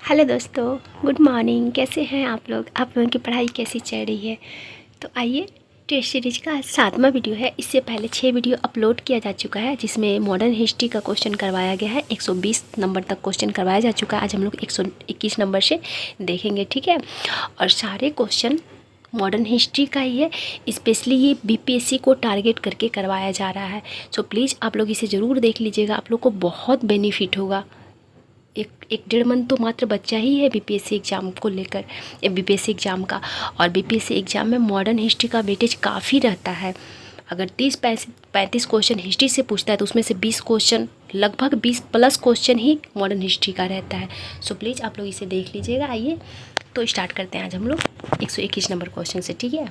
Hello दोस्तों, good morning. कैसे हैं आप लोगों की पढ़ाई कैसी चल रही है? तो आइए, टेस्ट सीरीज का आज 7वां वीडियो है। इससे पहले 6 वीडियो अपलोड किया जा चुका है, जिसमें मॉडर्न हिस्ट्री का क्वेश्चन करवाया गया है। 120 नंबर तक क्वेश्चन करवाया जा चुका है। आज हम लोग 121 नंबर से देखेंगे, ठीक है। और सारे क्वेश्चन मॉडर्न हिस्ट्री का ही है। स्पेशली ये बीपीएससी को टारगेट करके करवाया जा रहा है। सो प्लीज़ आप लोग इसे ज़रूर देख लीजिएगा, आप लोग को बहुत बेनिफिट होगा। एक डेढ़ मंथ तो मात्र बच्चा ही है बीपीएससी एग्ज़ाम को लेकर, बीपीएससी एग्ज़ाम का। और बीपीएससी एग्ज़ाम में मॉडर्न हिस्ट्री का वेटेज काफ़ी रहता है। अगर 30-35 क्वेश्चन हिस्ट्री से पूछता है तो उसमें से 20 क्वेश्चन, लगभग 20 प्लस क्वेश्चन ही मॉडर्न हिस्ट्री का रहता है। सो प्लीज़ आप लोग इसे देख लीजिएगा। आइए तो स्टार्ट करते हैं आज हम लोग 121 नंबर क्वेश्चन से, ठीक है।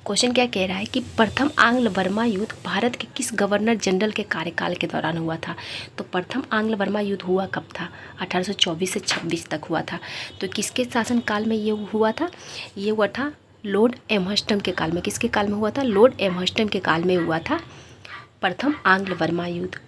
क्वेश्चन क्या कह रहा है कि प्रथम आंग्ल बर्मा युद्ध भारत के किस गवर्नर जनरल के कार्यकाल के दौरान हुआ था? तो प्रथम आंग्ल बर्मा युद्ध हुआ कब था? 1824 से 26 तक हुआ था। तो किसके शासनकाल में ये हुआ था? ये हुआ था लॉर्ड एम्हर्स्टन के काल में। किसके काल में हुआ था? लॉर्ड एम्हर्स्टन के काल में हुआ था प्रथम आंग्ल बर्मा युद्ध।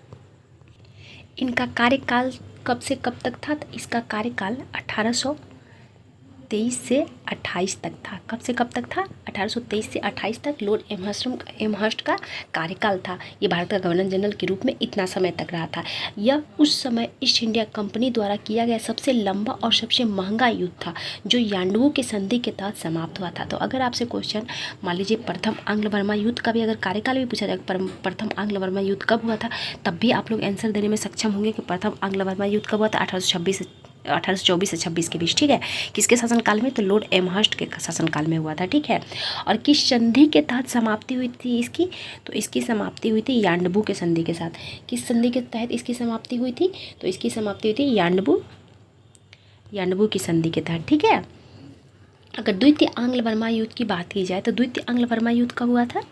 इनका कार्यकाल कब से कब तक था? तो इसका कार्यकाल 1823 से 28 तक था। कब से कब तक था? 1823 से 28 तक लॉर्ड एम्हर्स्ट का कार्यकाल था। ये भारत का गवर्नर जनरल के रूप में इतना समय तक रहा था। यह उस समय ईस्ट इंडिया कंपनी द्वारा किया गया सबसे लंबा और सबसे महंगा युद्ध था, जो यांडुओं के संधि के तहत समाप्त हुआ था। तो अगर आपसे क्वेश्चन मान लीजिए प्रथम आंग्ल बर्मा युद्ध का भी अगर कार्यकाल भी पूछा जाए, प्रथम आंग्ल बर्मा युद्ध कब हुआ था, तब भी आप लोग आंसर देने में सक्षम होंगे कि प्रथम आंग्ल बर्मा युद्ध कब हुआ था? 1824 से 26 के बीच, ठीक है। किसके शासनकाल में? तो लॉर्ड एम्हर्स्ट के शासनकाल में हुआ था, ठीक है। और किस संधि के तहत समाप्ति हुई थी इसकी? तो इसकी समाप्ति हुई थी यांडबू के संधि के साथ। किस संधि के तहत इसकी समाप्ति हुई थी? तो इसकी समाप्ति हुई थी यांडबू की संधि के तहत, ठीक है। अगर द्वितीय आंग्ल बर्मा युद्ध की बात की जाए तो द्वितीय आंग्ल बर्मा युद्ध कब हुआ था?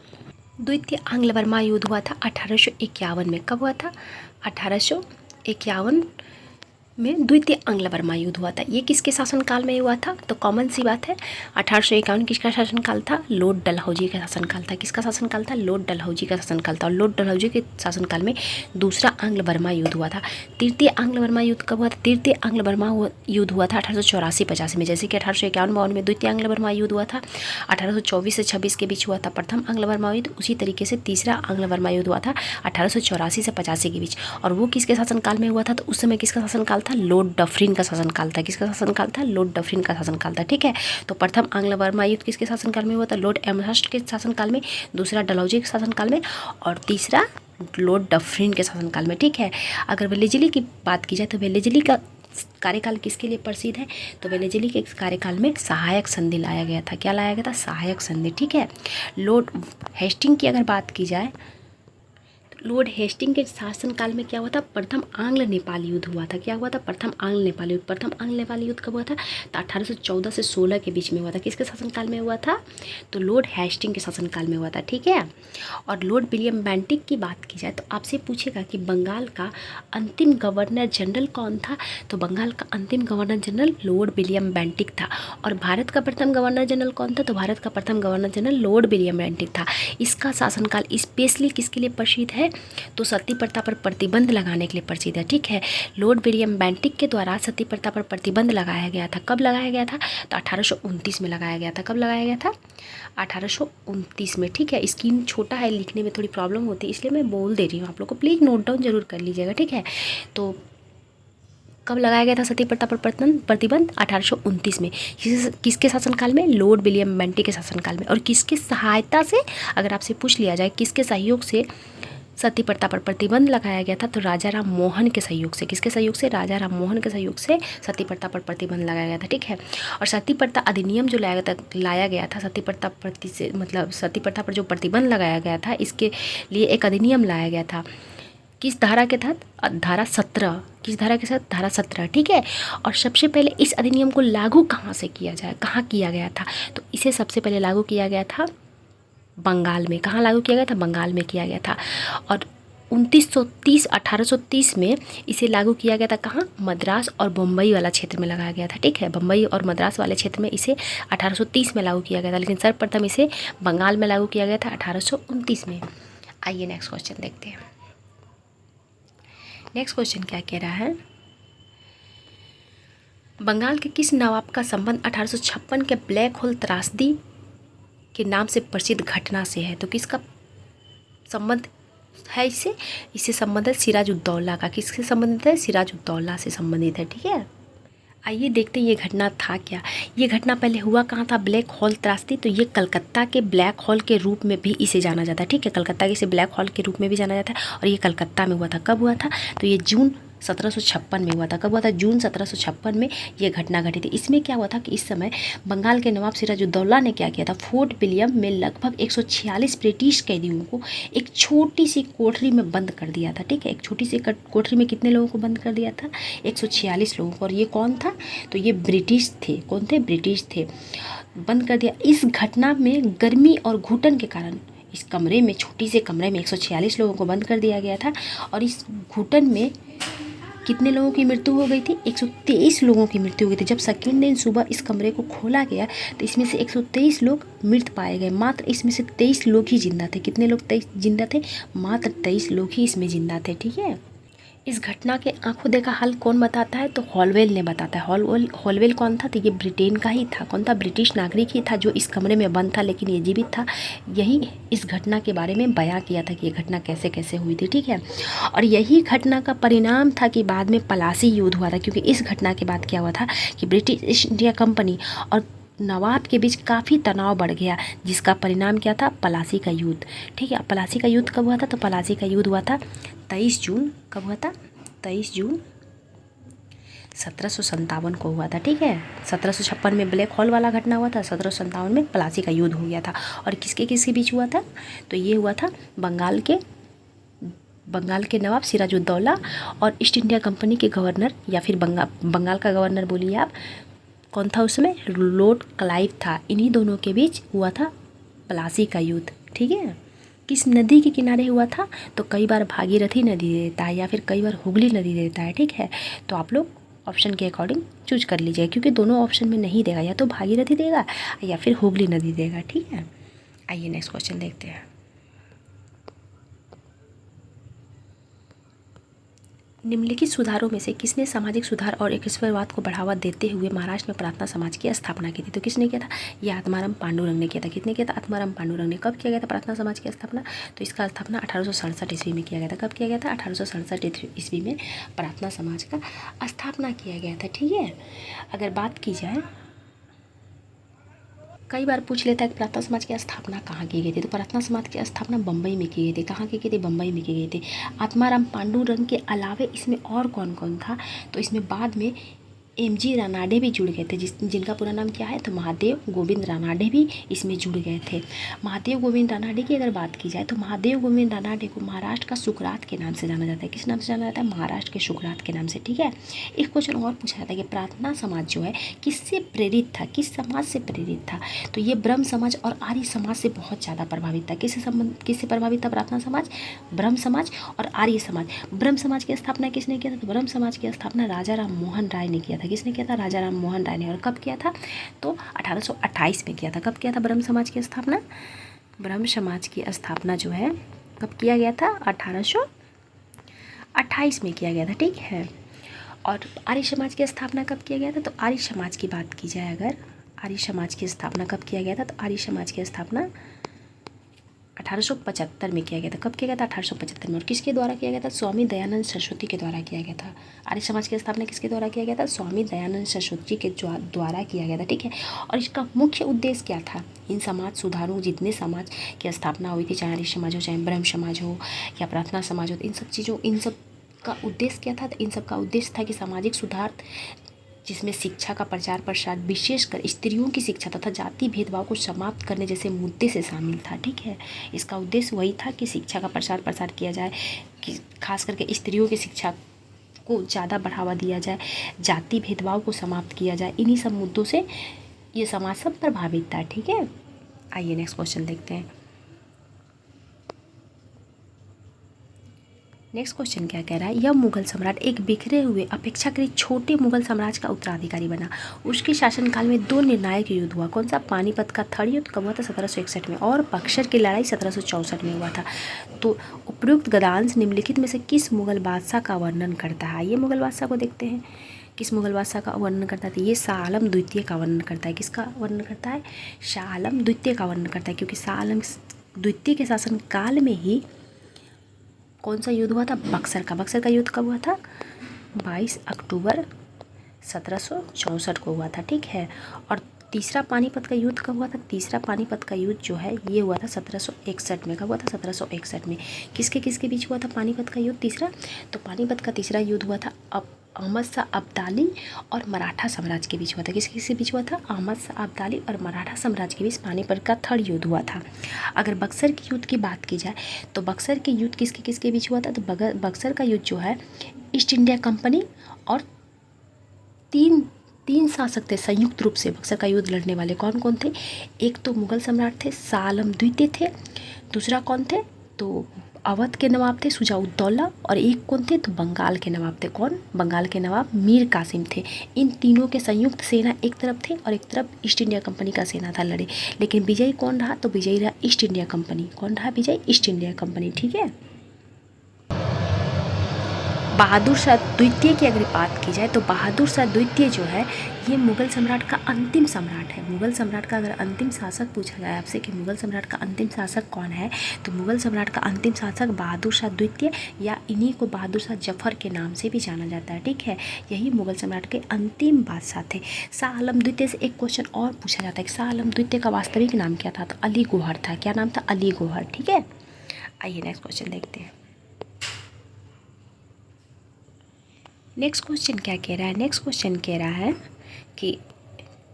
द्वितीय आंग्ल बर्मा युद्ध हुआ था 1851 में। कब हुआ था? 1851 में द्वितीय आंग्ल बर्मा युद्ध हुआ था। ये किसके शासनकाल में हुआ था? तो कॉमन सी बात है, 1851 किसका शासनकाल था? लॉर्ड डलहौजी का शासनकाल था। किसका शासनकाल था? लॉर्ड डलहौजी का शासनकाल था। और लॉर्ड डलहौजी के शासनकाल में दूसरा आंग्ल बर्मा युद्ध हुआ था। तृतीय आंग्ल बर्मा युद्ध कब हुआ था? तृतीय आंग्ल बर्मा युद्ध हुआ था 1884-85 में। जैसे कि 1851-52 में द्वितीय आंग्ल बर्मा युद्ध हुआ था, 1824 से 26 के बीच हुआ था प्रथम आंग्ल बर्मा युद्ध। उसी तरीके से तीसरा आंग्ल बर्मा युद्ध हुआ था 1884 से 85 के बीच। और वो किसके शासनकाल में हुआ था? तो उस समय किसका शासनकाल था? लॉर्ड डफरिन का शासनकाल था। किसका शासनकाल था? लॉर्ड डफरिन का शासनकाल था, ठीक है। तो प्रथम आंग्ल बर्मा युद्ध किसके शासनकाल में हुआ था? लॉर्ड एम्हर्स्ट के शासनकाल में, दूसरा डलहौजी के शासनकाल में, और तीसरा लॉर्ड डफरिन के शासनकाल में, ठीक है। अगर वेलेजली की बात की जाए तो वेलेजली का कार्यकाल किसके लिए प्रसिद्ध है? तो वेलेजली के कार्यकाल में सहायक संधि लाया गया था। क्या लाया गया था? सहायक संधि, ठीक है। लॉर्ड हेस्टिंग की अगर बात की जाए, लॉर्ड हेस्टिंग के शासनकाल में क्या हुआ था? प्रथम आंग्ल नेपाल युद्ध हुआ था। क्या हुआ था? प्रथम आंग्ल नेपाल युद्ध। प्रथम आंग्ल नेपाल युद्ध कब हुआ था? तो 1814 से 16 के बीच में हुआ था। किसके शासनकाल में हुआ था? तो लॉर्ड हेस्टिंग के शासनकाल में हुआ था, ठीक है। और लॉर्ड विलियम बेंटिक की बात की जाए तो आपसे पूछेगा कि बंगाल का अंतिम गवर्नर जनरल कौन था? तो बंगाल का अंतिम governor general Lord William Bentinck था। और भारत का प्रथम गवर्नर जनरल कौन था? तो भारत का प्रथम governor general Lord William Bentinck था। इसका शासनकाल स्पेशली किसके लिए प्रसिद्ध है? तो सती प्रथा पर प्रतिबंध लगाने के लिए प्रसिद्ध है, ठीक है। लॉर्ड विलियम बेंटिक के द्वारा सती प्रथा पर प्रतिबंध लगाया गया था। कब लगाया गया था? तो 1829 में लगाया गया था। कब लगाया गया था? 1829 में, ठीक है। स्क्रीन छोटा है, लिखने में थोड़ी प्रॉब्लम होती है, इसलिए मैं बोल दे रही हूँ। आप लोग को प्लीज़ नोट डाउन जरूर कर लीजिएगा, ठीक है। तो कब लगाया गया था सती प्रथा पर प्रतिबंध? 1829 में। किसके शासनकाल में? लॉर्ड विलियम बेंटिक के शासनकाल में। और किसकी सहायता से, अगर आपसे पूछ लिया जाए किसके सहयोग से सती प्रथा पर प्रतिबंध लगाया गया था, तो राजा राम मोहन के सहयोग से। किसके सहयोग से? राजा राम मोहन के सहयोग से सती प्रथा पर प्रतिबंध लगाया गया था, ठीक है। और सती प्रथा अधिनियम जो लाया गया था सती प्रथा मतलब सती प्रथा पर जो प्रतिबंध लगाया गया था, इसके लिए एक अधिनियम लाया गया था। किस धारा के तहत? धारा 17। किस धारा के साथ? धारा 17, ठीक है। और सबसे पहले इस अधिनियम को लागू कहाँ से किया जाए, कहाँ किया गया था? तो इसे सबसे पहले लागू किया गया था बंगाल में। कहाँ लागू किया गया था? बंगाल में किया गया था। और 1830 में इसे लागू किया गया था। कहाँ? मद्रास और बम्बई वाला क्षेत्र में लगाया गया था, ठीक है। बम्बई और मद्रास वाले क्षेत्र में इसे 1830 में लागू किया गया था, लेकिन सर्वप्रथम इसे बंगाल में लागू किया गया था 1829 में। आइए नेक्स्ट क्वेश्चन देखते हैं। नेक्स्ट क्वेश्चन क्या कह रहा है? बंगाल के किस नवाब का संबंध 1856 के ब्लैक होल त्रासदी के नाम से प्रसिद्ध घटना से है? तो किसका संबंध है इससे? इससे संबंध है सिराजुद्दौला का। किससे संबंधित है? सिराजुद्दौला से संबंधित है। ठीक है, आइए देखते हैं ये घटना था क्या। ये घटना पहले हुआ कहाँ था? ब्लैक होल त्रासदी। तो ये कलकत्ता के ब्लैक होल के रूप में भी इसे जाना जाता है। ठीक है, कलकत्ता के इसे ब्लैक होल के रूप में भी जाना जाता है और ये कलकत्ता में हुआ था। कब हुआ था? तो ये जून 1756 में हुआ था। कब हुआ था? जून 1756 में ये घटना घटी थी। इसमें क्या हुआ था कि इस समय बंगाल के नवाब सिराजुद्दौला ने क्या किया था? फोर्ट विलियम में लगभग 146 ब्रिटिश कैदियों को एक छोटी सी कोठरी में बंद कर दिया था। ठीक है, एक छोटी सी कोठरी में कितने लोगों को बंद कर दिया था? 146 लोगों को। और ये कौन था? तो ये ब्रिटिश थे। कौन थे? ब्रिटिश थे। बंद कर दिया। इस घटना में गर्मी और घुटन के कारण इस कमरे में, छोटी से कमरे में 146 लोगों को बंद कर दिया गया था। और इस घुटन में कितने लोगों की मृत्यु हो गई थी? 123 लोगों की मृत्यु हो गई थी। जब सेकेंड दिन सुबह इस कमरे को खोला गया तो इसमें से 123 लोग मृत पाए गए। मात्र इसमें से 23 लोग ही जिंदा थे। कितने लोग 23 जिंदा थे? मात्र 23 लोग ही इसमें जिंदा थे। ठीक है, इस घटना के आंखों देखा हाल कौन बताता है? तो हॉलवेल ने बताता है। हॉलवेल कौन था? तो ये ब्रिटेन का ही था। कौन था? ब्रिटिश नागरिक ही था जो इस कमरे में बंद था लेकिन ये जीवित था। यही इस घटना के बारे में बयां किया था कि ये घटना कैसे कैसे हुई थी। ठीक है, और यही घटना का परिणाम था कि बाद में पलासी युद्ध हुआ था। क्योंकि इस घटना के बाद क्या हुआ था कि ब्रिटिश ईस्ट इंडिया कंपनी और नवाब के बीच काफ़ी तनाव बढ़ गया, जिसका परिणाम क्या था? पलासी का युद्ध। ठीक है, पलासी का युद्ध कब हुआ था? तो पलासी का युद्ध हुआ था 23 जून। कब हुआ था? 23 जून 1757 को हुआ था। ठीक है, 1756 में ब्लैक हॉल वाला घटना हुआ था, 1757 में पलासी का युद्ध हो गया था। और किसके किसके बीच हुआ था? तो ये हुआ था बंगाल के नवाब सिराजुद्दौला और ईस्ट इंडिया कंपनी के गवर्नर, या फिर बंगाल का गवर्नर बोलिए आप। कौन था उसमें? लॉर्ड क्लाइव था। इन्हीं दोनों के बीच हुआ था पलासी का युद्ध। ठीक है, किस नदी के किनारे हुआ था? तो कई बार भागीरथी नदी देता है या फिर कई बार हुगली नदी देता है। ठीक है, तो आप लोग ऑप्शन के अकॉर्डिंग चूज कर लीजिए, क्योंकि दोनों ऑप्शन में नहीं देगा, या तो भागीरथी देगा या फिर हुगली नदी देगा। ठीक है, आइए नेक्स्ट क्वेश्चन देखते हैं। निम्नलिखित सुधारों में से किसने सामाजिक सुधार और एकेश्वरवाद को बढ़ावा देते हुए महाराष्ट्र में प्रार्थना समाज की स्थापना की थी? तो किसने किया था? यह आत्माराम पांडुरंग ने किया था। किसने किया था? आत्माराम पांडुरंग ने। कब किया गया था प्रार्थना समाज की स्थापना? तो इसका स्थापना 1867 ईस्वी में किया गया था। कब किया गया था? 1867 ईस्वी में प्रार्थना समाज का स्थापना किया गया था। ठीक है, अगर बात की जाए, कई बार पूछ लेता है कि प्रार्थना समाज की स्थापना कहाँ की गई थी? तो प्रार्थना समाज की स्थापना बम्बई में की गई थी। कहाँ की गई थी? बम्बई में की गई थी। आत्माराम पांडुरंग के अलावे इसमें और कौन कौन था? तो इसमें बाद में MG रानाडे भी जुड़ गए थे, जिनका पूरा नाम क्या है? तो महादेव गोविंद रानाडे भी इसमें जुड़ गए थे। महादेव गोविंद रानाडे की अगर बात की जाए तो महादेव गोविंद रानाडे को महाराष्ट्र का सुकरात के नाम से जाना जाता है। किस नाम से जाना जाता है? महाराष्ट्र के सुकरात के नाम से। ठीक है, एक क्वेश्चन और पूछा जाता है कि प्रार्थना समाज जो है किससे प्रेरित था? किस समाज से प्रेरित था? तो ये ब्रह्म समाज और आर्य समाज से बहुत ज़्यादा प्रभावित था। किससे प्रभावित था प्रार्थना समाज? ब्रह्म समाज और आर्य समाज। ब्रह्म समाज की स्थापना किसने किया था? तो ब्रह्म समाज की स्थापना राजा राम मोहन राय ने किया था। किसने किया था? राजा राम मोहन राय ने। और कब किया था? तो 1828 में किया था। कब किया था ब्रह्म समाज की स्थापना? ब्रह्म समाज की स्थापना जो है कब किया गया था? 1828 में किया गया था। ठीक है, और आर्य समाज की स्थापना कब किया गया था? तो आर्य समाज की बात की जाए, अगर आर्य समाज की स्थापना कब किया गया था? तो आर्य समाज की स्थापना 1875 में किया गया था। कब किया गया था? 1875 में। और किसके द्वारा किया गया था? स्वामी दयानंद सरस्वती के द्वारा किया गया था। आर्य समाज की स्थापना किसके द्वारा किया गया था? स्वामी दयानंद सरस्वती के द्वारा किया गया था। ठीक है, और इसका मुख्य उद्देश्य क्या था? इन समाज सुधारों, जितने समाज की स्थापना हुई थी, चाहे आर्य समाज हो, चाहे ब्रह्म समाज हो या प्रार्थना समाज हो, इन सब का उद्देश्य क्या था? इन सब का उद्देश्य था कि सामाजिक सुधार, जिसमें शिक्षा का प्रचार प्रसार, विशेषकर स्त्रियों की शिक्षा तथा जाति भेदभाव को समाप्त करने जैसे मुद्दे से शामिल था। ठीक है, इसका उद्देश्य वही था कि शिक्षा का प्रचार प्रसार किया जाए, कि खास करके स्त्रियों की शिक्षा को ज़्यादा बढ़ावा दिया जाए, जाति भेदभाव को समाप्त किया जाए। इन्हीं सब मुद्दों से ये समाज सब प्रभावित था। ठीक है, आइए नेक्स्ट क्वेश्चन देखते हैं। नेक्स्ट क्वेश्चन क्या कह रहा है? यह मुगल सम्राट एक बिखरे हुए अपेक्षाकृत छोटे मुगल साम्राज्य का उत्तराधिकारी बना। उसके शासनकाल में 2 निर्णायक युद्ध हुआ। कौन सा? पानीपत का थर्ड युद्ध कब हुआ था? 1761 में। और बक्सर की लड़ाई 1764 में हुआ था। तो उपयुक्त गद्यांश निम्नलिखित में से किस मुगल बादशाह का वर्णन करता है? ये मुगल बादशाह को देखते हैं। किस मुगल बादशाह का वर्णन करता है? तो ये शाह आलम द्वितीय का वर्णन करता है। किसका वर्णन करता है? शाह आलम द्वितीय का वर्णन करता है, क्योंकि शाह आलम द्वितीय के शासन काल में ही कौन सा युद्ध हुआ था? बक्सर का। बक्सर का युद्ध कब हुआ था? 22 अक्टूबर 1764 को हुआ था, ठीक है। और तीसरा पानीपत का युद्ध कब हुआ था? तीसरा पानीपत का युद्ध जो है ये हुआ था 1761 में। कब हुआ था? 1761 में। किसके किसके बीच हुआ था पानीपत का युद्ध तीसरा? तो पानीपत का तीसरा युद्ध हुआ था अहमद शाह अब्दाली और मराठा साम्राज्य के बीच हुआ था। किसके किसके बीच हुआ था? अहमद शाह अब्दाली और मराठा साम्राज्य के बीच पानीपत का थर्ड युद्ध हुआ था। अगर बक्सर के युद्ध की बात की जाए तो बक्सर के युद्ध किसके किसके बीच हुआ था? तो बक्सर का युद्ध जो है ईस्ट इंडिया कंपनी और तीन शासक थे संयुक्त रूप से बक्सर का युद्ध लड़ने वाले। कौन कौन थे? एक तो मुगल सम्राट थे शाह आलम द्वितीय थे, दूसरा कौन थे? तो अवध के नवाब थे शुजाउद्दौला, और एक कौन थे? तो बंगाल के नवाब थे। कौन? बंगाल के नवाब मीर कासिम थे। इन तीनों के संयुक्त सेना एक तरफ थे और एक तरफ ईस्ट इंडिया कंपनी का सेना था लड़े। लेकिन विजयी कौन रहा? तो विजयी रहा ईस्ट इंडिया कंपनी। कौन रहा विजयी? ईस्ट इंडिया कंपनी, ठीक है। बहादुर शाह द्वितीय की अगर बात की जाए तो बहादुर शाह द्वितीय जो है ये मुगल सम्राट का अंतिम सम्राट है। मुगल सम्राट का अगर अंतिम शासक पूछा जाए आपसे कि मुगल सम्राट का अंतिम शासक कौन है, तो मुगल सम्राट का अंतिम शासक बहादुर शाह द्वितीय, या इन्हीं को बहादुर शाह जफर के नाम से भी जाना जाता है, ठीक है। यही मुगल सम्राट के अंतिम बादशाह थे। शाह आलम द्वितीय से एक क्वेश्चन और पूछा जाता है कि शाह आलम द्वितीय का वास्तविक नाम क्या था? तो अली गौहर था। क्या नाम था? अली गौहर, ठीक है। आइए नेक्स्ट क्वेश्चन देखते हैं। नेक्स्ट क्वेश्चन क्या कह रहा है? नेक्स्ट क्वेश्चन कह रहा है कि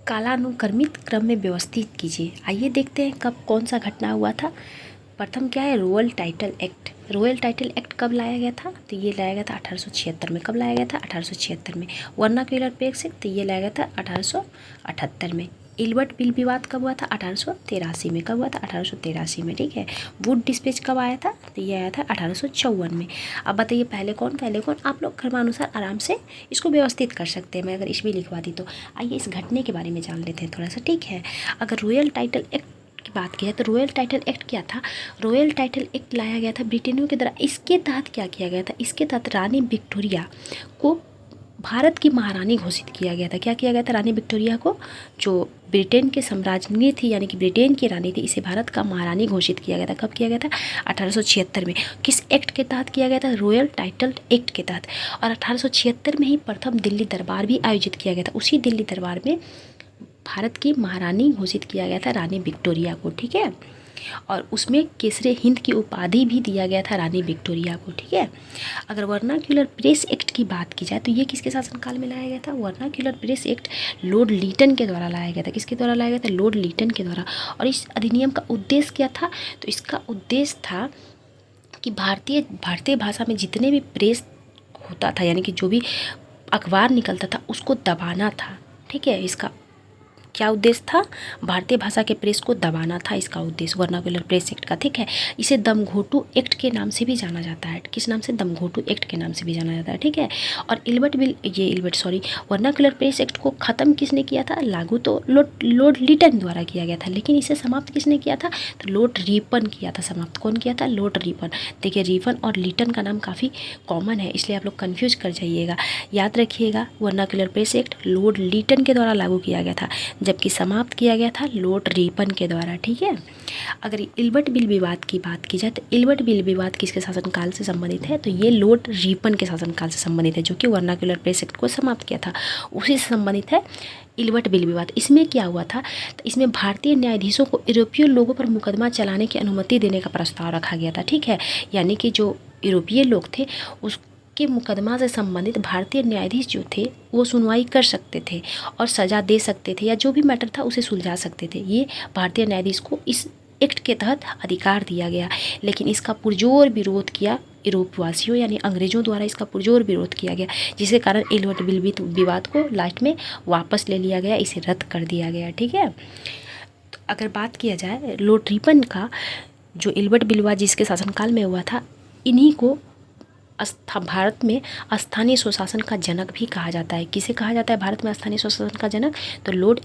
कालानुक्रमित क्रम में व्यवस्थित कीजिए। आइए देखते हैं कब कौन सा घटना हुआ था। प्रथम क्या है? Royal title act. Royal title act कब लाया गया था? तो ये लाया गया था 1876 में। कब लाया गया था? 1876 में। वर्नाक्युलर पेक्स एक्ट तो ये लाया गया था 1878 में। इल्बर्ट बिल विवाद कब हुआ था? 1883 में। कब हुआ था? 1883 में, ठीक है। वुड डिस्पैच कब आया था? तो ये आया था 1854 में। अब बताइए पहले कौन पहले कौन? आप लोग क्रमानुसार आराम से इसको व्यवस्थित कर सकते हैं। मैं अगर इस भी लिखवा दी तो आइए इस घटने के बारे में जान लेते हैं थोड़ा सा, ठीक है। अगर रॉयल टाइटल एक्ट की बात की है तो रॉयल टाइटल एक्ट क्या था? रॉयल टाइटल एक्ट लाया गया था ब्रिटेनियों के द्वारा। इसके तहत क्या किया गया था? इसके तहत रानी विक्टोरिया को भारत की महारानी घोषित किया गया था। क्या किया गया था? रानी विक्टोरिया को, जो ब्रिटेन के साम्राज्ञी थी यानी कि ब्रिटेन की रानी थी, इसे भारत का महारानी घोषित किया गया था। कब किया गया था? 1876 में। किस एक्ट के तहत किया गया था? रॉयल टाइटल एक्ट के तहत। और 1876 में ही प्रथम दिल्ली दरबार भी आयोजित किया गया था। उसी दिल्ली दरबार में भारत की महारानी घोषित किया गया था रानी विक्टोरिया को, ठीक है। और उसमें केसरे हिंद की उपाधि भी दिया गया था रानी विक्टोरिया को, ठीक है। अगर वर्नाक्युलर प्रेस एक्ट की बात की जाए तो ये किसके शासनकाल में लाया गया था? Vernacular press act Lord Lytton के द्वारा लाया गया था। किसके द्वारा लाया गया था? लॉर्ड लीटन के द्वारा। और इस अधिनियम का उद्देश्य क्या था? तो इसका उद्देश्य था कि भारतीय भाषा में जितने भी प्रेस होता था यानी कि जो भी अखबार निकलता था उसको दबाना था, ठीक है। इसका क्या उद्देश्य था? भारतीय भाषा के प्रेस को दबाना था इसका उद्देश्य वर्नाक्युलर प्रेस एक्ट का, ठीक है। इसे दमघोटू एक्ट के नाम से भी जाना जाता है। किस नाम से? दमघोटू एक्ट के नाम से भी जाना जाता है, ठीक है। और वर्नाक्युलर प्रेस एक्ट को ख़त्म किसने किया था? लागू तो लॉर्ड लीटन द्वारा किया गया था, लेकिन इसे समाप्त किसने किया था? तो लॉर्ड रिपन किया था। समाप्त कौन किया था? Lord Ripon. देखिए रिपन और लीटन का नाम काफ़ी कॉमन है, इसलिए आप लोग कन्फ्यूज कर जाइएगा। याद रखिएगा vernacular press act Lord Lytton के द्वारा लागू किया गया था, जबकि समाप्त किया गया था लॉर्ड रिपन के द्वारा, ठीक है। अगर इल्बर्ट बिल विवाद की बात की जाए तो इल्बर्ट बिल विवाद किसके शासनकाल से संबंधित है? तो ये लॉर्ड रिपन के शासनकाल से संबंधित है, जो कि वर्नाक्युलर प्रेस एक्ट को समाप्त किया था, उसी से संबंधित है इल्बर्ट बिल विवाद। इसमें क्या हुआ था? तो इसमें भारतीय न्यायाधीशों को यूरोपीय लोगों पर मुकदमा चलाने की अनुमति देने का प्रस्ताव रखा गया था, ठीक है। यानी कि जो यूरोपीय लोग थे उस के मुकदमा से संबंधित भारतीय न्यायाधीश जो थे वो सुनवाई कर सकते थे और सज़ा दे सकते थे, या जो भी मैटर था उसे सुलझा सकते थे। ये भारतीय न्यायाधीश को इस एक्ट के तहत अधिकार दिया गया, लेकिन इसका पुरजोर विरोध किया यूरोपवासियों यानी अंग्रेजों द्वारा इसका पुरजोर विरोध किया गया, जिसके कारण इल्बर्ट बिल विवाद को लास्ट में वापस ले लिया गया, इसे रद्द कर दिया गया, ठीक है। तो अगर बात किया जाए लॉर्ड रिपन का, जो इल्बर्ट बिल विवाद जिसके शासनकाल में हुआ था, इन्हीं को भारत में स्थानीय स्वशासन का जनक भी कहा जाता है। किसे कहा जाता है भारत में स्थानीय स्वशासन का जनक? तो लॉर्ड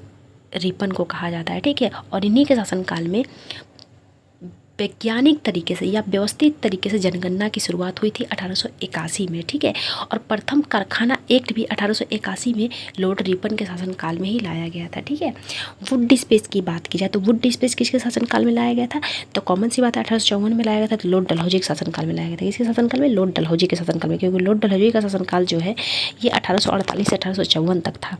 रिपन को कहा जाता है, ठीक है। और इन्हीं के शासनकाल में वैज्ञानिक तरीके से या व्यवस्थित तरीके से जनगणना की शुरुआत हुई थी 1881 में, ठीक है। और प्रथम कारखाना एक्ट भी 1881 में लॉर्ड रिपन के शासनकाल में ही लाया गया था, ठीक है। वुड डिस्पेच की बात की जाए तो वुड डिस्पेच किसके शासनकाल में लाया गया था, तो कॉमन सी बात है 1854 में लाया गया था, तो लॉर्ड डलहौजी के शासनकाल में लाया गया था। किसके शासनकाल में, लॉर्ड डलहौजी के शासनकाल में, क्योंकि लॉर्ड डलहौजी का शासनकाल जो है ये 1848 से 1854 तक था।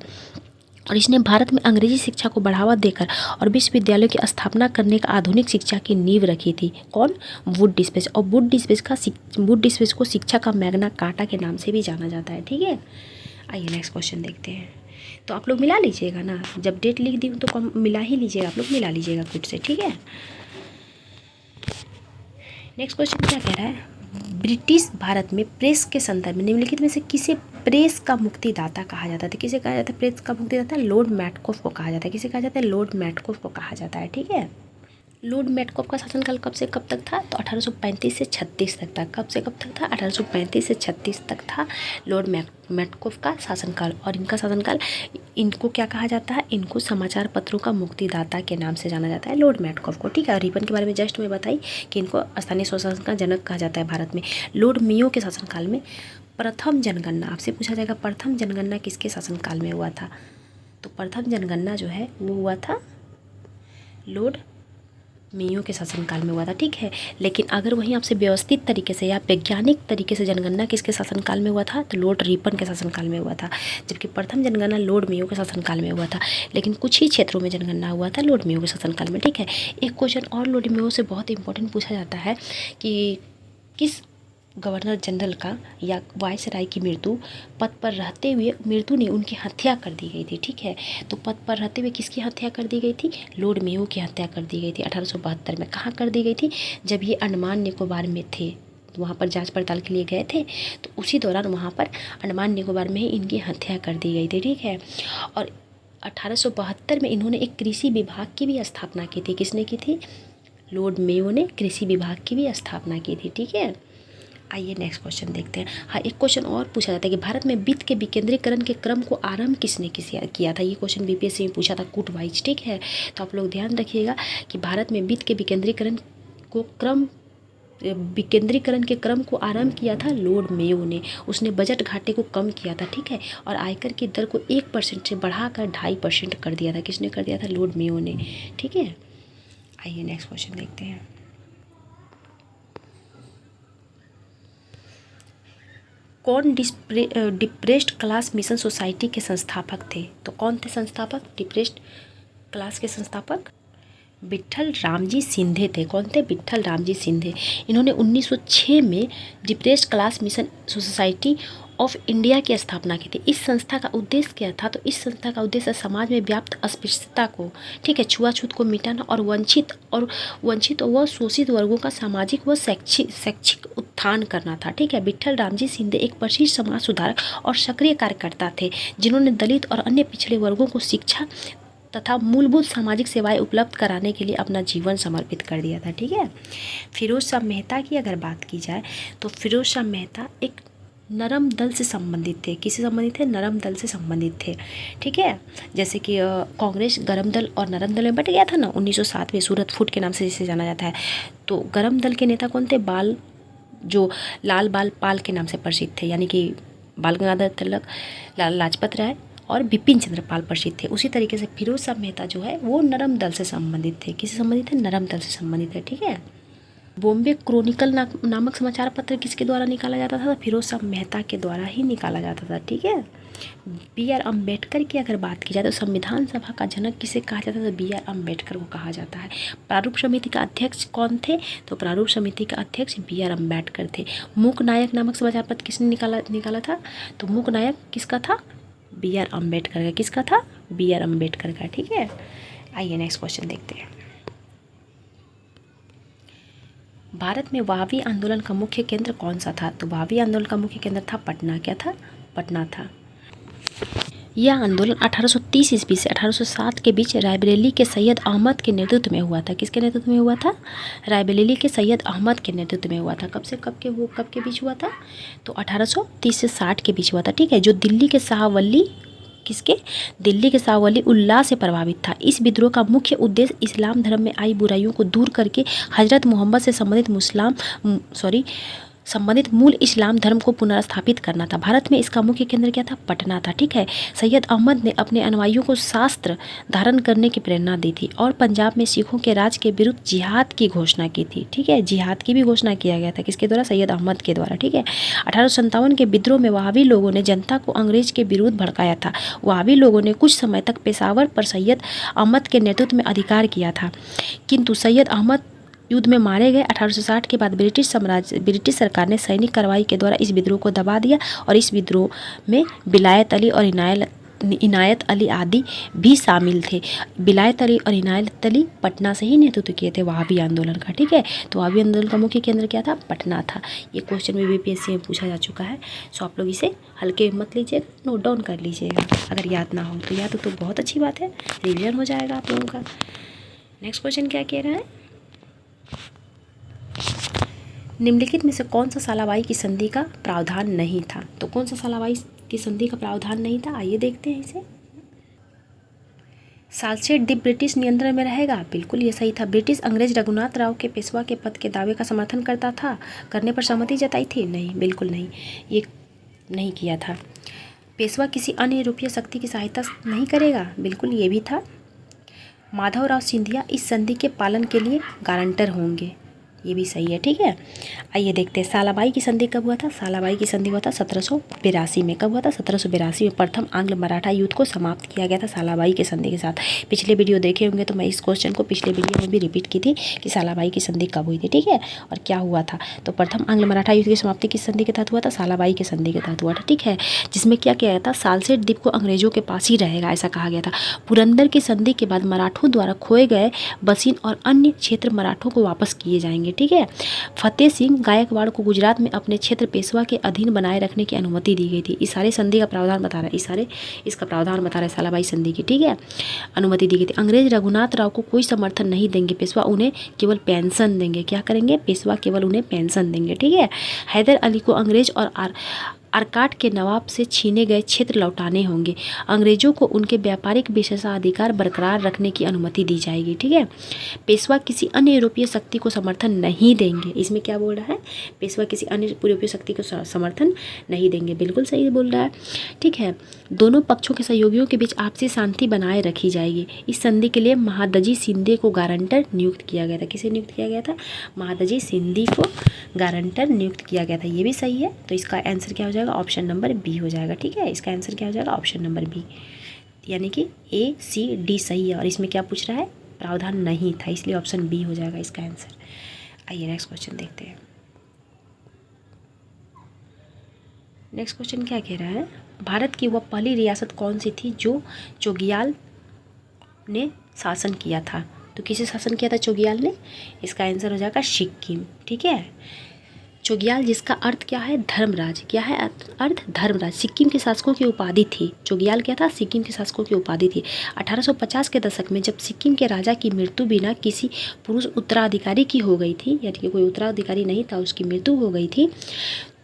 और इसने भारत में अंग्रेजी शिक्षा को बढ़ावा देकर और विश्वविद्यालयों की स्थापना करने का आधुनिक शिक्षा की नींव रखी थी। कौन, वुड डिस्पेच। और वुड डिस्पेच को शिक्षा का मैग्ना कार्टा के नाम से भी जाना जाता है, ठीक है। आइए नेक्स्ट क्वेश्चन देखते हैं। तो आप लोग मिला लीजिएगा ना, जब डेट लिख दी तो मिला ही लीजिएगा, आप लोग मिला लीजिएगा खुद से, ठीक है। नेक्स्ट क्वेश्चन क्या कह रहा है, ब्रिटिश भारत में प्रेस के संदर्भ में निम्नलिखित में से किसे प्रेस का मुक्तिदाता कहा जाता है। किसे कहा जाता है प्रेस का मुक्तिदाता, लॉर्ड मैटकॉफ को कहा जाता है। किसे कहा जाता है, लॉर्ड मैटकॉफ को कहा जाता है, ठीक है। लॉर्ड मैटकॉफ का शासनकाल कब से कब तक था, तो 1835 से 36 तक था। कब से कब तक था, 1835 से 36 तक था लॉर्ड मैटकॉफ का शासनकाल। और इनका शासनकाल, इनको क्या कहा जाता है, इनको समाचार पत्रों का मुक्तिदाता के नाम से जाना जाता है, लॉर्ड मैटकॉफ को, ठीक है। और रिपन के बारे में जस्ट मैं बताई कि इनको स्थानीय स्वशासन का जनक कहा जाता है भारत में। लॉर्ड मेयो के शासनकाल में प्रथम जनगणना, आपसे पूछा जाएगा प्रथम जनगणना किसके शासनकाल में हुआ था, तो प्रथम जनगणना जो है वो हुआ था लॉर्ड मेयो के शासनकाल में हुआ था, ठीक है। लेकिन अगर वहीं आपसे व्यवस्थित तरीके से या वैज्ञानिक तरीके से जनगणना किसके शासनकाल में हुआ था, तो लॉर्ड रिपन के शासनकाल में हुआ था। जबकि प्रथम जनगणना लॉर्ड मेयो के शासनकाल में हुआ था, लेकिन कुछ ही क्षेत्रों में जनगणना हुआ था लॉर्ड मेयो के शासनकाल में, ठीक है। एक क्वेश्चन और लॉर्ड मेयो से बहुत इंपॉर्टेंट पूछा जाता है कि किस गवर्नर जनरल का या वायसराय की मृत्यु पद पर रहते हुए, मृत्यु नहीं उनकी हत्या कर दी गई थी, ठीक है। तो पद पर रहते हुए किसकी हत्या कर दी गई थी, लॉर्ड मेयो की हत्या कर दी गई थी 1872 में। कहाँ कर दी गई थी, जब ये अंडमान निकोबार में थे, तो वहाँ पर जांच पड़ताल के लिए गए थे, तो उसी दौरान वहाँ पर अंडमान निकोबार में ही इनकी हत्या कर दी गई थी, ठीक है। और 1872 में इन्होंने एक कृषि विभाग की भी स्थापना की थी। किसने की थी, लॉर्ड मेयो ने कृषि विभाग की भी स्थापना की थी, ठीक है। आइए नेक्स्ट क्वेश्चन देखते हैं। हाँ, एक क्वेश्चन और पूछा जाता है कि भारत में वित्त के विकेंद्रीकरण के क्रम को आरंभ किसने किया था। ये क्वेश्चन बीपीएससी में पूछा था कूट वाइज, ठीक है। तो आप लोग ध्यान रखिएगा कि भारत में वित्त के विकेंद्रीकरण के क्रम को आरंभ किया था लॉर्ड मेयो ने। उसने बजट घाटे को कम किया था, ठीक है। और आयकर की दर को 1% से बढ़ाकर 2.5% कर दिया था। किसने कर दिया था, लॉर्ड मेयो ने, ठीक है। आइए नेक्स्ट क्वेश्चन देखते हैं। कौन डिप्रेस्ड क्लास मिशन सोसाइटी के संस्थापक थे, तो कौन थे संस्थापक, डिप्रेस्ड क्लास के संस्थापक विट्ठल रामजी सिंधे थे। कौन थे, विट्ठल रामजी सिंधे। इन्होंने 1906 में depressed class mission society of India की स्थापना की थी। इस संस्था का उद्देश्य क्या था, तो इस संस्था का उद्देश्य समाज में व्याप्त अस्पृश्यता को, ठीक है, छुआछूत को मिटाना और वंचित व शोषित वर्गों का सामाजिक व शैक्षिक उत्थान करना था, ठीक है। विट्ठल रामजी सिंधे एक प्रसिद्ध समाज सुधारक और सक्रिय कार्यकर्ता थे, जिन्होंने दलित और अन्य पिछड़े वर्गों को शिक्षा तथा मूलभूत सामाजिक सेवाएं उपलब्ध कराने के लिए अपना जीवन समर्पित कर दिया था, ठीक है। फिरोज शाह मेहता की अगर बात की जाए तो फिरोज शाह मेहता एक नरम दल से संबंधित थे। किससे संबंधित थे, नरम दल से संबंधित थे, ठीक है। जैसे कि कांग्रेस गरम दल और नरम दल में बट गया था ना 1907 में, सूरत फूट के नाम से जिसे जाना जाता है। तो गरम दल के नेता कौन थे, लाल बाल पाल के नाम से प्रसिद्ध थे, यानी कि बाल गंगाधर तिलक, लाला लाजपत राय और बिपिन चंद्र पाल प्रसिद्ध थे। उसी तरीके से फिरोज शाह मेहता जो है वो नरम दल से संबंधित थे। किससे संबंधित थे, नरम दल से संबंधित है, ठीक है। बॉम्बे क्रॉनिकल नामक समाचार पत्र किसके द्वारा निकाला जाता था, फिरोज शाह मेहता के द्वारा ही निकाला जाता था, ठीक है। बी.आर. अम्बेडकर की अगर बात की जाए तो संविधान सभा का जनक किसे कहा जाता है, तो बी.आर. अम्बेडकर को कहा जाता है। प्रारूप समिति का अध्यक्ष कौन थे, तो प्रारूप समिति का अध्यक्ष बी.आर. अम्बेडकर थे। मूक नायक नामक समाचार पत्र किसने निकाला था, तो मूक नायक किसका था, बी.आर. अम्बेडकर का। किसका था, बी.आर. अम्बेडकर का, ठीक है। आइए नेक्स्ट क्वेश्चन देखते हैं। भारत में वावी आंदोलन का मुख्य केंद्र कौन सा था, तो वावी आंदोलन का मुख्य केंद्र था पटना। क्या था, पटना था। यह आंदोलन 1830 ईस्वी से 1807 के बीच रायबरेली के सैयद अहमद के नेतृत्व में हुआ था। किसके नेतृत्व में हुआ था, रायबरेली के सैयद अहमद के नेतृत्व में हुआ था। कब से कब के बीच हुआ था, तो 1830 से 60 के बीच हुआ था, ठीक है। जो दिल्ली के शाहवली किसके? दिल्ली के शाह वली उल्लाह से प्रभावित था। इस विद्रोह का मुख्य उद्देश्य इस्लाम धर्म में आई बुराइयों को दूर करके हजरत मोहम्मद से संबंधित मूल इस्लाम धर्म को पुनर्स्थापित करना था। भारत में इसका मुख्य केंद्र क्या था? पटना था। ठीक है। सैयद अहमद ने अपने अनुयायियों को शास्त्र धारण करने की प्रेरणा दी थी और पंजाब में सिखों के राज के विरुद्ध जिहाद की घोषणा की थी। ठीक है, जिहाद की भी घोषणा किया गया था। किसके द्वारा? सैयद अहमद के द्वारा। ठीक है। 1857 के विद्रोह में वहाबी लोगों ने जनता को अंग्रेज के विरुद्ध भड़काया था। वहाबी लोगों ने कुछ समय तक पेशावर पर सैयद अहमद के नेतृत्व में अधिकार किया था, किंतु सैयद अहमद युद्ध में मारे गए। 1860 के बाद ब्रिटिश सरकार ने सैनिक कार्रवाई के द्वारा इस विद्रोह को दबा दिया और इस विद्रोह में विलायत अली और इनायत अली आदि भी शामिल थे। विलायत अली और इनायत अली पटना से ही नेतृत्व किए थे वहाबी आंदोलन का। ठीक है। तो वहाबी आंदोलन का मुख्य केंद्र क्या था? पटना था। ये क्वेश्चन भी बीपीएससी में पूछा जा चुका है। सो आप लोग इसे हल्के मत लीजिएगा, नोट डाउन कर लीजिएगा। अगर याद ना हो तो याद हो तो बहुत अच्छी बात है, रिविजन हो जाएगा आप लोगों का। नेक्स्ट क्वेश्चन क्या कह रहा है? निम्नलिखित में से कौन सा सालाबाई की संधि का प्रावधान नहीं था? तो कौन सा सालाबाई की संधि का प्रावधान नहीं था? आइए देखते हैं इसे। सालसेट द्वीप ब्रिटिश नियंत्रण में रहेगा। बिल्कुल ये सही था। ब्रिटिश अंग्रेज रघुनाथ राव के पेशवा के पद के दावे का समर्थन करता था, करने पर सहमति जताई थी? नहीं, बिल्कुल नहीं, ये नहीं किया था। पेशवा किसी अन्य यूरोपीय शक्ति की सहायता नहीं करेगा। बिल्कुल ये भी था। माधवराव सिंधिया इस संधि के पालन के लिए गारंटर होंगे। ये भी सही है। ठीक है। आइए देखते हैं सालाबाई की संधि कब हुआ था? सालाबाई की संधि हुआ था 1782 में। कब हुआ था? 1782 में। प्रथम आंग्ल मराठा युद्ध को समाप्त किया गया था सालाबाई की संधि के साथ। पिछले वीडियो देखे होंगे तो मैं इस क्वेश्चन को पिछले वीडियो में भी रिपीट की थी कि सालाबाई की संधि कब हुई थी। ठीक है, और क्या हुआ था? तो प्रथम आंग्ल मराठा युद्ध की समाप्ति किस संधि के तहत हुआ था? सालाबाई की संधि के तहत हुआ था। ठीक है, जिसमें क्या किया गया था? सालसेट द्वीप को अंग्रेजों के पास ही रहेगा, ऐसा कहा गया था। पुरंदर की संधि के बाद मराठों द्वारा खोए गए बसीन और अन्य क्षेत्र मराठों को वापस किए जाएंगे। ठीक है। फतेह सिंह गायकवाड़ को गुजरात में अपने क्षेत्र पेशवा के अधीन बनाए रखने की अनुमति दी गई थी। इस सारे संधि का प्रावधान बता रहा है, इसका प्रावधान बता रहा है सालाबाई संधि की। ठीक है, अनुमति दी गई थी। अंग्रेज रघुनाथ राव को कोई समर्थन नहीं देंगे, पेशवा उन्हें केवल पेंशन देंगे। क्या करेंगे? पेशवा केवल उन्हें पेंशन देंगे। ठीक है। हैदर अली को अंग्रेज और आरकाट के नवाब से छीने गए क्षेत्र लौटाने होंगे। अंग्रेजों को उनके व्यापारिक विशेषाधिकार बरकरार रखने की अनुमति दी जाएगी। ठीक है। पेशवा किसी अन्य यूरोपीय शक्ति को समर्थन नहीं देंगे। इसमें क्या बोल रहा है? पेशवा किसी अन्य यूरोपीय शक्ति को समर्थन नहीं देंगे। बिल्कुल सही बोल रहा है। ठीक है। दोनों पक्षों के सहयोगियों के बीच आपसी शांति बनाए रखी जाएगी। इस संधि के लिए महादजी सिंधे को गारंटर नियुक्त किया गया था। किसे नियुक्त किया गया था? महादजी सिंधे को गारंटर नियुक्त किया गया था। ये भी सही है। तो इसका आंसर क्या हो जाएगा? ऑप्शन नंबर बी हो जाएगा। ठीक है, इसका आंसर क्या हो जाएगा? ऑप्शन नंबर बी, यानी कि ए सी डी सही है। और इसमें क्या पूछ रहा है? प्रावधान नहीं था, इसलिए ऑप्शन बी हो जाएगा इसका आंसर। आइए नेक्स्ट क्वेश्चन देखते हैं। नेक्स्ट क्वेश्चन क्या कह रहा है? भारत की वह पहली रियासत कौन सी थी जो चोगियाल ने शासन किया था? तो किसे शासन किया था चोगियाल ने? इसका आंसर हो जाएगा सिक्किम। ठीक है। चोगियाल जिसका अर्थ क्या है? धर्मराज। क्या है अर्थ? धर्मराज। सिक्किम के शासकों की उपाधि थी। चोगियाल क्या था? सिक्किम के शासकों की उपाधि थी। 1850 के दशक में जब सिक्किम के राजा की मृत्यु बिना किसी पुरुष उत्तराधिकारी की हो गई थी, यानी कि कोई उत्तराधिकारी नहीं था, उसकी मृत्यु हो गई थी,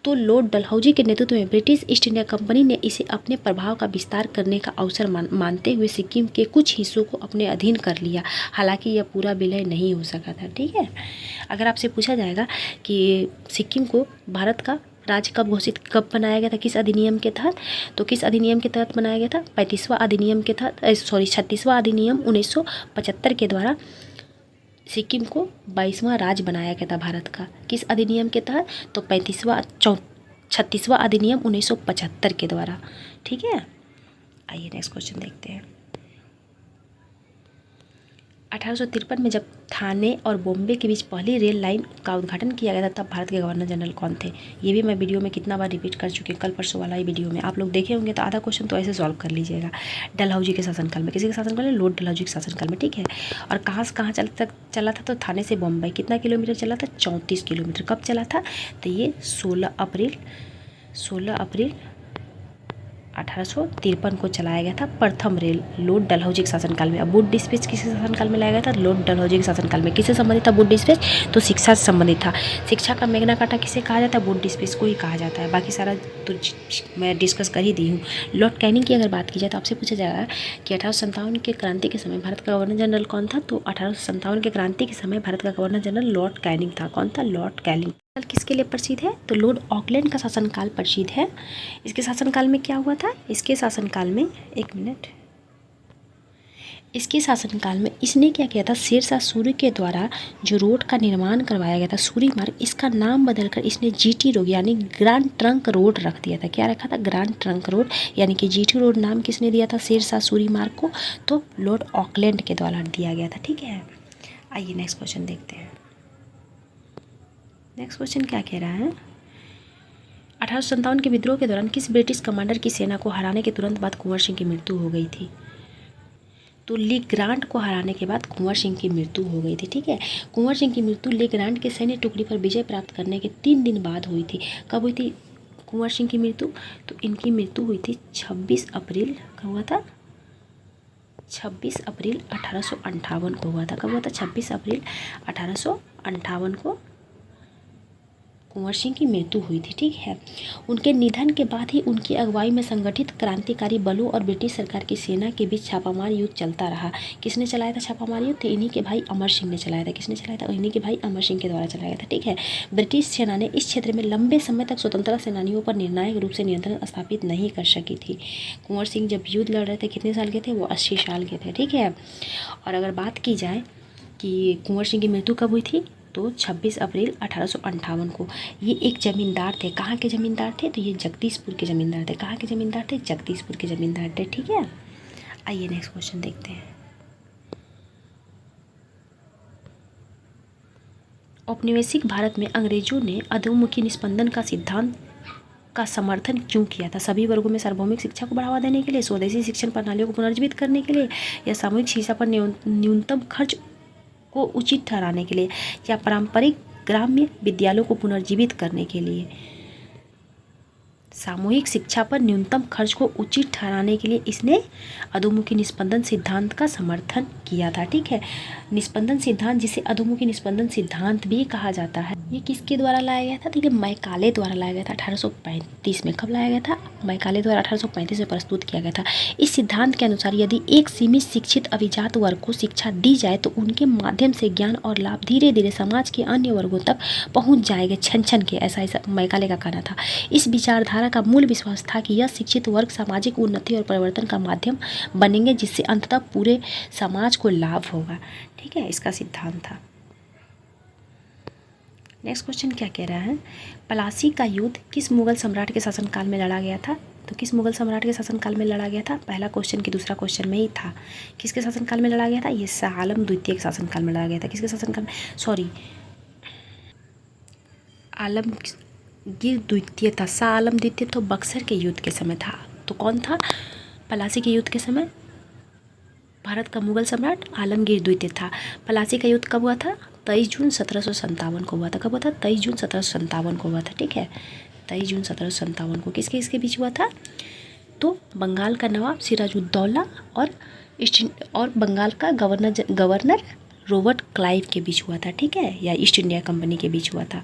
तो लॉर्ड डलहौजी के नेतृत्व में ब्रिटिश ईस्ट इंडिया कंपनी ने इसे अपने प्रभाव का विस्तार करने का अवसर मानते हुए सिक्किम के कुछ हिस्सों को अपने अधीन कर लिया। हालांकि यह पूरा विलय नहीं हो सका था। ठीक है। अगर आपसे पूछा जाएगा कि सिक्किम को भारत का राज्य कब बनाया गया था, किस अधिनियम के तहत, तो किस अधिनियम के तहत बनाया गया था? 36वां अधिनियम के तहत, 36वां अधिनियम 1975 के द्वारा सिक्किम को 22वां राज्य बनाया गया था भारत का। किस अधिनियम के तहत? तो 36वां अधिनियम 1975 के द्वारा। ठीक है। आइए नेक्स्ट क्वेश्चन देखते हैं। 1853 में जब थाने और बॉम्बे के बीच पहली रेल लाइन का उद्घाटन किया गया था, तब भारत के गवर्नर जनरल कौन थे? ये भी मैं वीडियो में कितना बार रिपीट कर चुकी हूँ, कल परसों वाला ही वीडियो में आप लोग देखे होंगे, तो आधा क्वेश्चन तो ऐसे सॉल्व कर लीजिएगा। डलहौजी के शासनकाल में। किसी के शासनकाल में? लॉर्ड डलहौजी के शासनकाल में। ठीक है। और कहाँ से कहाँ चला था? तो थाने से बॉम्बे कितना किलोमीटर चला था? 34 किलोमीटर। कब चला था? तो ये 16 अप्रैल 1853 को चलाया गया था प्रथम रेल लॉर्ड डलहौजी के शासनकाल में। अब वुड डिस्पैच किसके शासनकाल में लाया गया था? लॉर्ड डलहौजी के शासनकाल में। किससे संबंधित था वुड डिस्पैच? तो शिक्षा से संबंधित था। शिक्षा का मैग्ना कार्टा किसे कहा जाता है? वुड डिस्पैच को ही कहा जाता है। बाकी सारा तो मैं डिस्कस कर ही दी हूँ। लॉर्ड कैनिंग की अगर बात की जाए तो आपसे पूछा जाएगा कि 1857 के क्रांति के समय भारत का गवर्नर जनरल कौन था? तो 1857 के क्रांति के समय भारत का गवर्नर जनरल लॉर्ड कैनिंग था। कौन था? Lord Canning. किसके लिए प्रसिद्ध है? तो लॉर्ड ऑकलैंड का शासनकाल प्रसिद्ध है। इसके शासनकाल में क्या हुआ था? इसके शासनकाल में इसके शासनकाल में इसने क्या किया था? शेरशाह सूरी के द्वारा जो रोड का निर्माण करवाया गया था, सूरी मार्ग, इसका नाम बदलकर इसने जीटी रोड यानी ग्रैंड ट्रंक रोड रख दिया था। क्या रखा था? ग्रैंड ट्रंक रोड यानी कि जीटी रोड नाम किसने दिया था शेरशाह सूरी मार्ग को? तो लॉर्ड ऑकलैंड के द्वारा दिया गया था। ठीक है, आइए नेक्स्ट क्वेश्चन देखते हैं। नेक्स्ट क्वेश्चन क्या कह रहा है? 1857 के विद्रोह के दौरान किस ब्रिटिश कमांडर की सेना को हराने के तुरंत बाद कुंवर सिंह की मृत्यु हो गई थी? तो ली ग्रांट को हराने के बाद कुंवर सिंह की मृत्यु हो गई थी। ठीक है, कुंवर सिंह की मृत्यु ली ग्रांट के सैन्य टुकड़ी पर विजय प्राप्त करने के 3 दिन बाद हुई थी। कब हुई थी कुंवर सिंह की मृत्यु? तो इनकी मृत्यु हुई थी 26 अप्रैल। कब हुआ था? 26 अप्रैल 1858 को हुआ था। कब हुआ था? 26 अप्रैल 1858 को कुंवर सिंह की मृत्यु हुई थी। ठीक है, उनके निधन के बाद ही उनकी अगुवाई में संगठित क्रांतिकारी बलों और ब्रिटिश सरकार की सेना के बीच छापामार युद्ध चलता रहा। किसने चलाया था छापामार युद्ध? इन्हीं के भाई अमर सिंह ने चलाया था। किसने चलाया था? इन्हीं के भाई अमर सिंह के द्वारा चलाया था। ठीक है, ब्रिटिश सेना ने इस क्षेत्र में लंबे समय तक स्वतंत्रता सेनानियों पर निर्णायक रूप से नियंत्रण स्थापित नहीं कर सकी थी। कुंवर सिंह जब युद्ध लड़ रहे थे कितने साल के थे? वो 80 साल के थे। ठीक है, और अगर बात की जाए कि कुंवर सिंह की मृत्यु कब हुई थी तो 26 अप्रैल 1858 को। ये एक जमींदार थे। कहाँ के जमींदार थे? तो ये जगदीशपुर के जमींदार थे। कहाँ के जमींदार थे? जगदीशपुर के जमींदार थे। ठीक है, आइए नेक्स्ट क्वेश्चन देखते हैं। औपनिवेशिक भारत में अंग्रेजों ने अधोमुखी निस्पंदन का सिद्धांत का समर्थन क्यों किया था? सभी वर्गों में सार्वभौमिक शिक्षा को बढ़ावा देने के लिए, स्वदेशी शिक्षण प्रणालियों को पुनर्जीवित करने के लिए, या सामूहिक शिक्षा पर न्यूनतम खर्च को उचित ठहराने के लिए, या पारंपरिक ग्राम्य विद्यालयों को पुनर्जीवित करने के लिए? सामूहिक शिक्षा पर न्यूनतम खर्च को उचित ठहराने के लिए इसने अधोमुखी निस्पंदन सिद्धांत का समर्थन किया था। ठीक है, निस्पंदन सिद्धांत जिसे अधोमुखी निस्पंदन सिद्धांत भी कहा जाता है, ये किसके द्वारा लाया गया था? ठीक है, मैकाले द्वारा लाया गया था 1835 में। कब लाया गया था? मैकाले द्वारा 1835 में प्रस्तुत किया गया था। इस सिद्धांत के अनुसार यदि एक सीमित शिक्षित अभिजात वर्ग को शिक्षा दी जाए तो उनके माध्यम से ज्ञान और लाभ धीरे धीरे समाज के अन्य वर्गों तक पहुंच जाएंगे छन छन के। ऐसा मैकाले का कहना था। इस विचारधारा का मूल विश्वास था कि यह शिक्षित वर्ग सामाजिक उन्नति और परिवर्तन का माध्यम बनेंगे जिससे अंततः पूरे समाज को लाभ होगा। ठीक है, इसका सिद्धांत था। नेक्स्ट क्वेश्चन क्या कह रहा है? प्लासी का युद्ध किस मुगल सम्राट के शासनकाल में लड़ा गया था? तो किस मुगल सम्राट के शासनकाल में लड़ा गया था? पहला क्वेश्चन की दूसरा क्वेश्चन में ही था। किसके शासनकाल में लड़ा गया था? ये शाह आलम द्वितीय के शासनकाल में लड़ा गया था। किसके शासनकाल में? आलमगीर द्वितीय था। शाह आलम द्वितीय तो बक्सर के युद्ध के समय था। तो कौन था? प्लासी के युद्ध के समय भारत का मुगल सम्राट आलमगीर द्वितीय था। प्लासी का युद्ध कब हुआ था? 23 जून 1757 को हुआ था। कब हुआ था? 23 जून 1757 को हुआ था। ठीक है, 23 जून 1757 को किसके बीच हुआ था? तो बंगाल का नवाब सिराजुद्दौला और बंगाल का गवर्नर रॉबर्ट क्लाइव के बीच हुआ था। ठीक है, या ईस्ट इंडिया कंपनी के बीच हुआ था।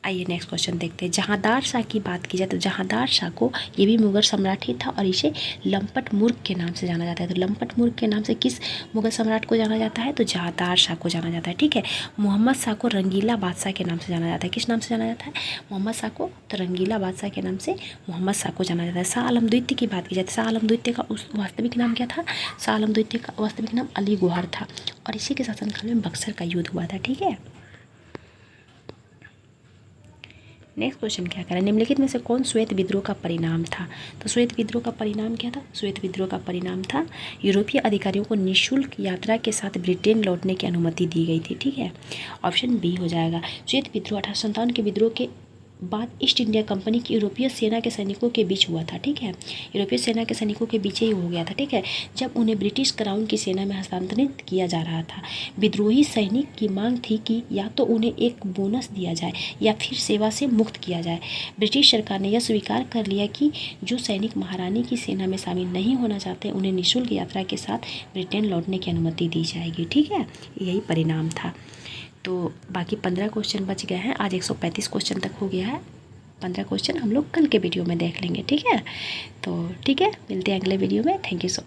आइए नेक्स्ट क्वेश्चन देखते हैं। जहांदार शाह की बात की जाए तो जहांदार शाह को ये भी मुगल सम्राट ही था और इसे लंपट मुर्ग के नाम से जाना जाता है। तो लंपट मुर्ग के नाम से किस मुगल सम्राट को जाना जाता है? तो जहांदार शाह को जाना जाता है। ठीक है, मोहम्मद शाह को रंगीला बादशाह के नाम से जाना जाता है। किस नाम से जाना जाता है? मोहम्मद शाह को तो रंगीला बादशाह के नाम से मोहम्मद शाह को जाना जाता है। शाह आलम द्वितीय की बात की जाए तो शाह आलम द्वितीय का वास्तविक नाम क्या था? शाह आलम द्वितीय का वास्तविक नाम अली गौहर था और इसी के शासनकाल में बक्सर का युद्ध हुआ था। ठीक है, नेक्स्ट क्वेश्चन क्या करें? निम्नलिखित में से कौन श्वेत विद्रोह का परिणाम था? तो श्वेत विद्रोह का परिणाम क्या था? श्वेत विद्रोह का परिणाम था यूरोपीय अधिकारियों को निःशुल्क यात्रा के साथ ब्रिटेन लौटने की अनुमति दी गई थी। ठीक है, ऑप्शन बी हो जाएगा। श्वेत विद्रोह 1857 के विद्रोह के बात ईस्ट इंडिया कंपनी की यूरोपीय सेना के सैनिकों के बीच हुआ था, ठीक है। यूरोपीय सेना के सैनिकों के बीच ही हो गया था, ठीक है, जब उन्हें ब्रिटिश क्राउन की सेना में हस्तांतरित किया जा रहा था। विद्रोही सैनिक की मांग थी कि या तो उन्हें एक बोनस दिया जाए या फिर सेवा से मुक्त किया जाए। ब्रिटिश सरकार ने यह स्वीकार कर लिया कि जो सैनिक महारानी की सेना में शामिल नहीं होना चाहते उन्हें निःशुल्क यात्रा के साथ ब्रिटेन लौटने की अनुमति दी जाएगी, ठीक है। यही परिणाम था। तो बाकी 15 क्वेश्चन बच गए हैं। आज 135 क्वेश्चन तक हो गया है। 15 क्वेश्चन हम लोग कल के वीडियो में देख लेंगे, ठीक है। तो ठीक है, मिलते हैं अगले वीडियो में। Thank you so